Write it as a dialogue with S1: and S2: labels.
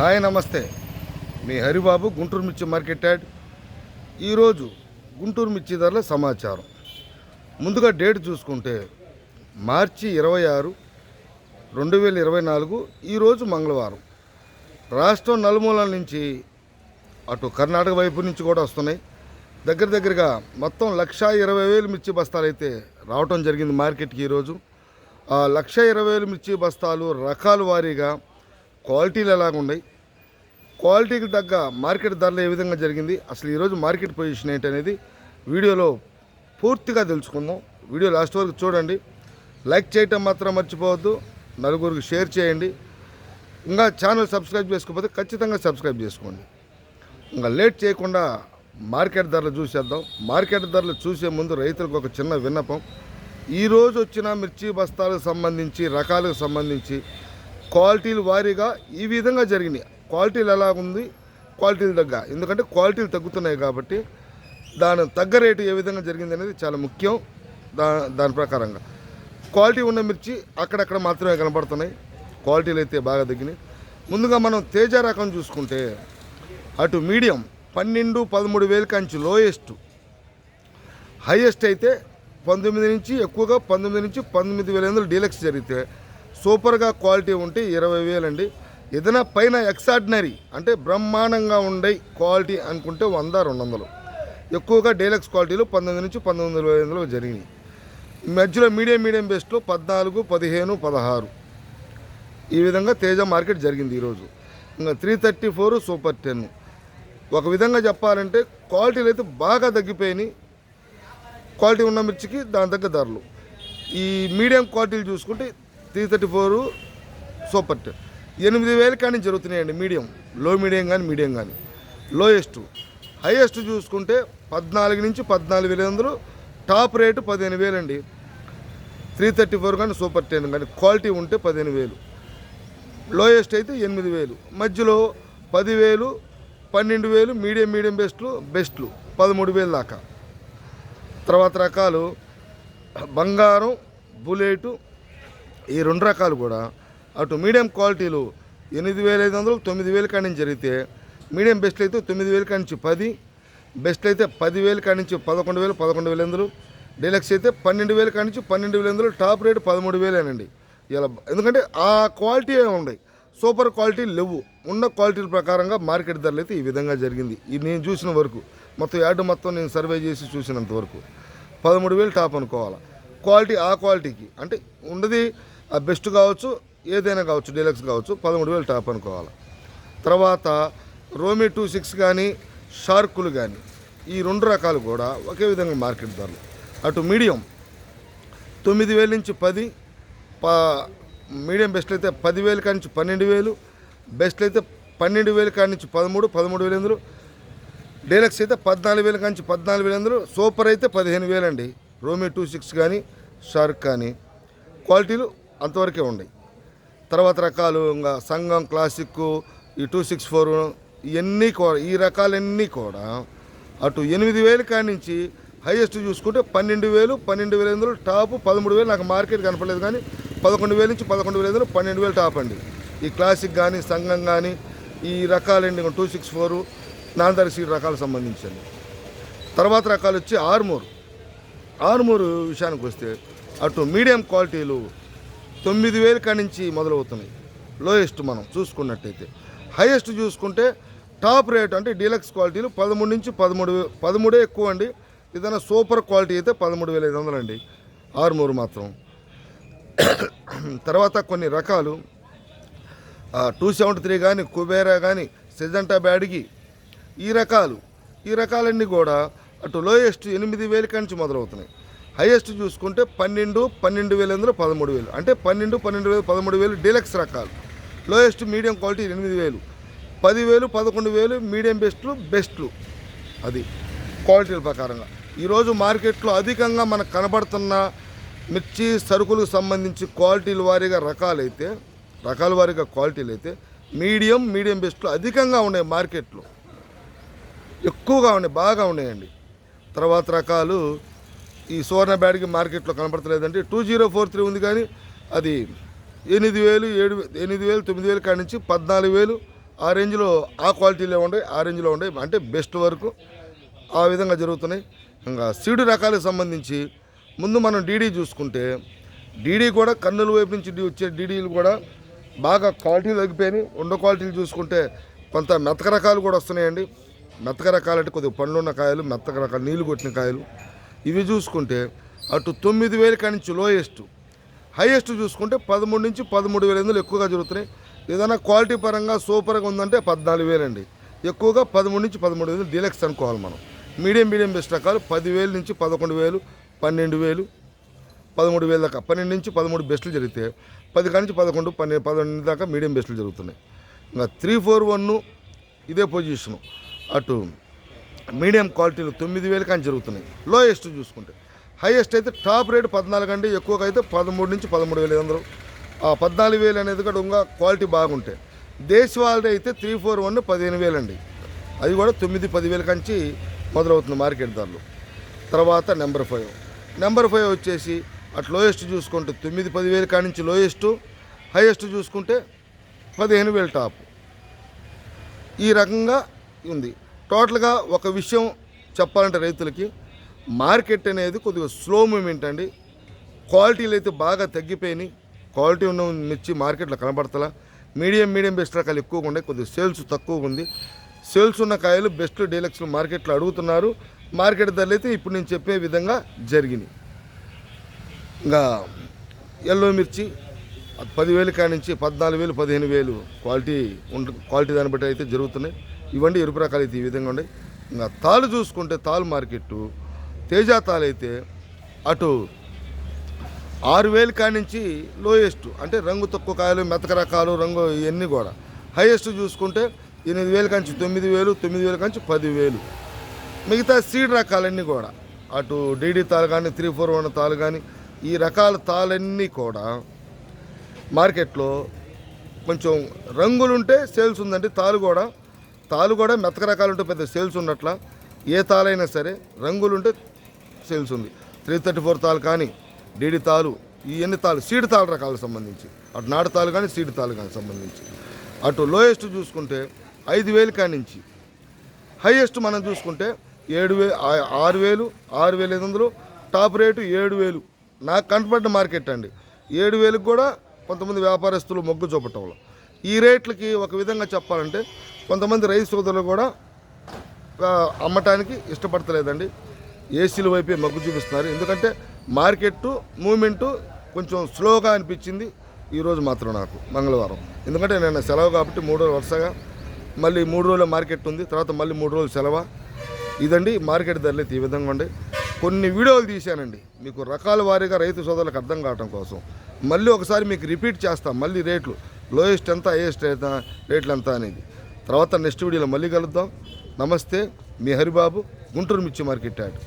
S1: Hi నమస్తే, మీ హరిబాబు, గుంటూరు మిర్చి market add. ఈరోజు గుంటూరు మిర్చి ధరల సమాచారం. ముందుగా డేట్ చూసుకుంటే మార్చి 26, 2024 ఈరోజు మంగళవారం. రాష్ట్రం నలుమూలల నుంచి అటు కర్ణాటక వైపు నుంచి కూడా వస్తున్నాయి. దగ్గరగా మొత్తం 1,20,000 మిర్చి బస్తాలు అయితే రావటం జరిగింది మార్కెట్కి ఈరోజు. ఆ 1,20,000 మిర్చి బస్తాలు రకాల వారీగా క్వాలిటీలు ఎలాగున్నాయి, క్వాలిటీకి తగ్గ మార్కెట్ ధరలు ఏ విధంగా జరిగింది, అసలు ఈరోజు మార్కెట్ పొజిషన్ ఏంటనేది వీడియోలో పూర్తిగా తెలుసుకుందాం. వీడియో లాస్ట్ వరకు చూడండి. లైక్ చేయటం మాత్రం మర్చిపోవద్దు, నలుగురికి షేర్ చేయండి. ఇంకా ఛానల్ సబ్స్క్రైబ్ చేసుకోకపోతే ఖచ్చితంగా సబ్స్క్రైబ్ చేసుకోండి. ఇంకా లేట్ చేయకుండా మార్కెట్ ధరలు చూసేద్దాం. మార్కెట్ ధరలు చూసే ముందు రైతులకు ఒక చిన్న విన్నపం. ఈరోజు వచ్చిన మిర్చి బస్తాలకు సంబంధించి, రకాలకు సంబంధించి క్వాలిటీలు వారీగా ఈ విధంగా జరిగినాయి. క్వాలిటీలు ఎలా ఉంది, క్వాలిటీలు తగ్గ, ఎందుకంటే క్వాలిటీలు తగ్గుతున్నాయి కాబట్టి దాని తగ్గ రేటు ఏ విధంగా జరిగింది అనేది చాలా ముఖ్యం. దాని ప్రకారంగా క్వాలిటీ ఉన్న మిర్చి అక్కడక్కడ మాత్రమే కనపడుతున్నాయి, క్వాలిటీలు అయితే బాగా తగ్గినాయి. ముందుగా మనం తేజ రకం చూసుకుంటే అటు మీడియం 12-13 కంచి లోయెస్ట్, హైయెస్ట్ అయితే 19 నుంచి, ఎక్కువగా 19 నుంచి 19,500 డీలక్స్ జరిగితే, సూపర్గా క్వాలిటీ ఉంటే 20,000 అండి. ఏదైనా పైన ఎక్స్ట్రాడినరీ అంటే బ్రహ్మాండంగా ఉండే క్వాలిటీ అనుకుంటే 100-200. ఎక్కువగా డీలక్స్ క్వాలిటీలు 19 నుంచి 19,500 జరిగినాయి. మధ్యలో మీడియం బెస్ట్లో 14, 15, 16 ఈ విధంగా తేజ మార్కెట్ జరిగింది ఈరోజు. ఇంకా 334 సూపర్ 10. ఒక విధంగా చెప్పాలంటే క్వాలిటీలు అయితే బాగా తగ్గిపోయినాయి. క్వాలిటీ ఉన్న మిర్చికి దాని తగ్గ ధరలు. ఈ మీడియం క్వాలిటీలు చూసుకుంటే 334 సూపర్ 10 8,000 కానీ జరుగుతున్నాయండి. మీడియం కానీ. లోయెస్ట్, హైయెస్ట్ చూసుకుంటే 14 నుంచి 14,500, టాప్ రేటు 15,000 అండి. 334 కానీ సూపర్ 10 కానీ క్వాలిటీ ఉంటే 15,000, లోయెస్ట్ అయితే 8,000, మధ్యలో 10,000, 12,000, మీడియం బెస్ట్లు 13,000 దాకా. తర్వాత రకాలు బంగారం, బుల్లెట్, ఈ 2 రకాలు కూడా అటు మీడియం క్వాలిటీలు 8,500, 9,000 కాడి నుంచి జరిగితే, మీడియం బెస్ట్లు అయితే 9,000 కాడి నుంచి 10, బెస్ట్లు అయితే 10,000 కాడి నుంచి 11,000, 11,500, డీలక్స్ అయితే 12,000 కాడి నుంచి 12,500, టాప్ రేటు 13,000 ఇలా. ఎందుకంటే ఆ క్వాలిటీ ఉన్నాయి, సూపర్ క్వాలిటీ లేవు. ఉన్న క్వాలిటీల ప్రకారంగా మార్కెట్ ధరలు అయితే ఈ విధంగా జరిగింది. ఇది నేను చూసిన వరకు, మొత్తం యాడ్ మొత్తం నేను సర్వే చేసి చూసినంత వరకు 13,000 టాప్ అనుకోవాలి. క్వాలిటీ ఆ క్వాలిటీకి అంటే ఉండదు. ఆ బెస్ట్ కావచ్చు, ఏదైనా కావచ్చు, డీలక్స్ కావచ్చు, 13,000 టాప్ అనుకోవాలి. తర్వాత రోమి 26 కానీ, షార్కులు కానీ, ఈ 2 రకాలు కూడా ఒకే విధంగా మార్కెట్ ధరలు. అటు మీడియం 9,000 నుంచి 10, మీడియం బెస్ట్ అయితే 10,000 కాడి నుంచి 12,000, బెస్ట్లు అయితే 12,000 కాడి నుంచి 13, 13,500, డీలక్స్ అయితే 14,000 కాడి నుంచి 14,500, సూపర్ అయితే 15,000 అండి. రోమి 26 కానీ, షార్క్ కానీ క్వాలిటీలు అంతవరకే ఉన్నాయి. తర్వాత రకాలు ఇంకా సంగం, క్లాసిక్, ఈ 264 ఇవన్నీ కూడా, ఈ రకాలన్నీ కూడా అటు 8,000 కాడి నుంచి హైయెస్ట్ చూసుకుంటే 12,000, 12,500, టాప్ 13,000. నాకు మార్కెట్ కనపడలేదు కానీ 11,000 నుంచి 11,500, 12,000 టాప్ అండి. ఈ క్లాసిక్ కానీ, సంగం కానీ, ఈ రకాలండి 264 నాందరి సీడ్ రకాలకు సంబంధించింది. తర్వాత రకాలు వచ్చి ఆర్మూర్ విషయానికి వస్తే అటు మీడియం క్వాలిటీలు 9,000 కాడి నుంచి మొదలవుతున్నాయి, లోయెస్ట్ మనం చూసుకున్నట్టయితే. హైయెస్ట్ చూసుకుంటే టాప్ రేట్ అంటే డీలక్స్ క్వాలిటీలు 13 నుంచి 13 ఎక్కువ అండి. ఏదైనా సూపర్ క్వాలిటీ అయితే 13,500 అండి ఆర్మూర్ మాత్రం. తర్వాత కొన్ని రకాలు 273 కానీ, కుబేరా కానీ, సెజంటా బ్యాడ్గి, ఈ రకాలన్నీ కూడా అటు లోయెస్ట్ 8,000 కాడి నుంచి మొదలవుతున్నాయి. హైయెస్ట్ చూసుకుంటే 12, 12,500, 13,000 అంటే 12, 12,000, 13,000 డీలక్స్ రకాలు. లోయెస్ట్ మీడియం క్వాలిటీ 8,000, 10,000, 11,000 మీడియం బెస్ట్లు. అది క్వాలిటీల ప్రకారంగా. ఈరోజు మార్కెట్లో అధికంగా మనకు కనబడుతున్న మిర్చి సరుకులకు సంబంధించి క్వాలిటీల వారీగా రకాల వారీగా క్వాలిటీలు అయితే మీడియం బెస్ట్లు అధికంగా ఉన్నాయి, మార్కెట్లో ఎక్కువగా ఉన్నాయి, బాగా ఉన్నాయండి. తర్వాత రకాలు ఈ సువర్ణ బ్యాడ్కి మార్కెట్లో కనపడతలేదండి. 2043 ఉంది కానీ అది 8,000, 9,000 కాడి నుంచి 14,000, ఆ రేంజ్లో ఆ క్వాలిటీలో ఉండే ఆ రేంజ్లో ఉండే అంటే బెస్ట్ వరకు ఆ విధంగా జరుగుతున్నాయి. ఇంకా సీడు రకాలకు సంబంధించి ముందు మనం డీడీ చూసుకుంటే డీడీ కూడా కర్నూలు వైపు నుంచి వచ్చే డీడీలు కూడా బాగా క్వాలిటీలు తగ్గిపోయినాయి. ఉండ క్వాలిటీలు చూసుకుంటే కొంత మెత్తక రకాలు కూడా వస్తున్నాయండి. మెత్తక రకాలు అంటే కొద్దిగా పండ్లున్న కాయలు, మెత్తక రకాలు నీళ్లు కొట్టిన కాయలు. ఇవి చూసుకుంటే అటు 9,000 కాడి నుంచి లోయెస్ట్, హైయెస్ట్ చూసుకుంటే 13 నుంచి 13,500 ఎక్కువగా జరుగుతున్నాయి. ఏదైనా క్వాలిటీ పరంగా సూపర్గా ఉందంటే 14,000 అండి. ఎక్కువగా 13 నుంచి 13,000 డీలక్స్ అనుకోవాలి మనం. మీడియం బెస్ట్ రకాలు 10,000 నుంచి 11,000, 12,000, 13,000 దాకా, 12 నుంచి 13 బెస్టులు జరిగితే 10 కాడి నుంచి 11, 12 దాకా మీడియం బెస్టులు జరుగుతున్నాయి. ఇంకా 341 ఇదే పొజిషను. అటు మీడియం క్వాలిటీలు 9,000 కానీ జరుగుతున్నాయి. లోయెస్ట్ చూసుకుంటే హైయెస్ట్ అయితే టాప్ రేటు 14 అండి. ఎక్కువగా అయితే 13 నుంచి 13,500. ఆ 14,000 అనేది కూడా ఇంకా క్వాలిటీ బాగుంటాయి. దేశవాళీ అయితే 341 15,000 అండి. అది కూడా 9-10,000 కంచి మొదలవుతుంది మార్కెట్ ధరలు. తర్వాత నెంబర్ 5 వచ్చేసి అటు లోయెస్ట్ చూసుకుంటే 9-10,000 కాడి నుంచి లోయెస్ట్, హైయెస్ట్ చూసుకుంటే 15,000 టాప్. ఈ రకంగా ఉంది. టోటల్గా ఒక విషయం చెప్పాలంటే రైతులకి మార్కెట్ అనేది కొద్దిగా స్లో మూమెంట్ అండి. క్వాలిటీలు అయితే బాగా తగ్గిపోయినాయి. క్వాలిటీ ఉన్న మిర్చి మార్కెట్లో కనబడతలా. మీడియం బెస్ట్ రకాలు ఎక్కువగా ఉన్నాయి. కొద్దిగా సేల్స్ తక్కువగా ఉంది. సేల్స్ ఉన్న కాయలు బెస్ట్ డీలక్స్లు మార్కెట్లో అడుగుతున్నారు. మార్కెట్ ధరలు అయితే ఇప్పుడు నేను చెప్పే విధంగా జరిగినాయి. ఇంకా ఎల్లో మిర్చి 10,000 కాడి నుంచి 14,000, 15,000 క్వాలిటీ దాన్ని బట్టి అయితే జరుగుతున్నాయి. ఇవన్నీ ఎరుపు రకాలు అయితే ఈ విధంగా ఉన్నాయి. ఇంకా తాలు చూసుకుంటే తాలు మార్కెట్టు తేజ తాలు అయితే అటు 6,000 కాడి నుంచి లోయెస్ట్ అంటే రంగు తక్కువ కాయలు, మెత్తక రకాలు, రంగు ఇవన్నీ కూడా. హైయెస్ట్ చూసుకుంటే 8,000 కాడి నుంచి 9,000, 9,000 కాడి నుంచి 10,000. మిగతా సీడ్ రకాలన్నీ కూడా అటు డీడీ తాలు కానీ 341 తాలు కానీ ఈ రకాల తాళన్నీ కూడా మార్కెట్లో కొంచెం రంగులుంటే సేల్స్ ఉందండి. తాలు కూడా మెత్తక రకాలు ఉంటే పెద్ద సేల్స్ ఉన్నట్ల. ఏ తాలైనా సరే రంగులుంటే సేల్స్ ఉంది. 334 తాలు కానీ డీడీ తాలు ఇవన్నీ తాలు సీడ్ తాలు రకాలకు సంబంధించి అటు నాటు తాలు కానీ సీడ్ తాలు కానీ సంబంధించి. అటు లోయెస్ట్ చూసుకుంటే 5,000 కాడి నుంచి, హైయెస్ట్ మనం చూసుకుంటే 6,000, 6,500, టాప్ రేటు 7,000. నాకు కనపడ్డ మార్కెట్ అండి. 7,000కి కూడా కొంతమంది వ్యాపారస్తులు మొగ్గు చూపటంలో. ఈ రేట్లకి ఒక విధంగా చెప్పాలంటే కొంతమంది రైతు సోదరులు కూడా అమ్మటానికి ఇష్టపడతలేదండి. ఏసీల వైపే మొగ్గు చూపిస్తున్నారు. ఎందుకంటే మార్కెట్ మూమెంటు కొంచెం స్లోగా అనిపించింది ఈరోజు మాత్రం నాకు మంగళవారం. ఎందుకంటే నేను సెలవు కాబట్టి 3 రోజులు వరుసగా మళ్ళీ 3 రోజుల మార్కెట్ ఉంది. తర్వాత మళ్ళీ 3 రోజులు సెలవు. ఇదండి మార్కెట్ ధరలు అయితే ఈ విధంగా ఉండే. కొన్ని వీడియోలు తీశానండి మీకు రకాల వారీగా రైతు సోదరులకు అర్థం కావడం కోసం. మళ్ళీ ఒకసారి మీకు రిపీట్ చేస్తాం మళ్ళీ రేట్లు లోయెస్ట్ ఎంత, హైయెస్ట్ ఎంత, రేట్లు ఎంత అనేది. తర్వాత నెక్స్ట్ వీడియోలో మళ్ళీ కలుద్దాం. నమస్తే, మీ హరిబాబు, గుంటూరు మిర్చి మార్కెట్ యార్డ్.